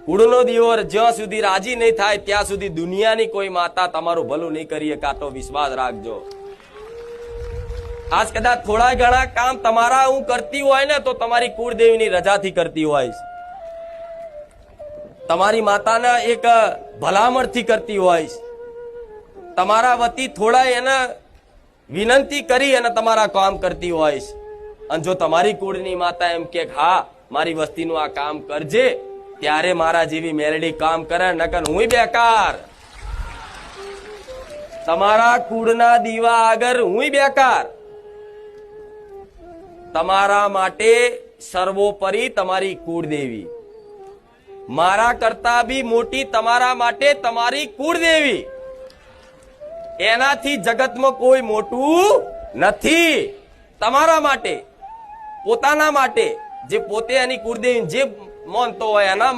કુળનો દીવો જ્યાં સુધી રાજી નહીં થાય ત્યાં સુધી દુનિયાની કોઈ માતા તમારું ભલું નહીં કરી શકે, આટલો વિશ્વાસ રાખજો. આજ કદાચ થોડા ઘણા કામ તમારા હું કરતી હોય ને તો તમારી કુળદેવીની રજાથી કરતી હોય, તમારી માતાના એક ભલામણથી કરતી હોય, તમારા વતી થોડા એને વિનંતી કરી અને તમારા કામ કરતી હોય. અને જો તમારી કુળની માતા એમ કે હા મારી વસ્તીનું આ કામ કરજે, ત્યારે મારા જેવી મેલડી કામ કરે, નકર હું બેકાર. તમારા કુળના દીવા આગળ હું બેકાર. તમારા માટે સર્વોપરી તમારી કુળદેવી, મારા કરતા બી મોટી તમારા માટે તમારી કુળદેવી. એનાથી જગતમાં કોઈ મોટું નથી. તમારા માટે, પોતાના માટે, જે પોતે એની કુળદેવી જે માનતો હોય એના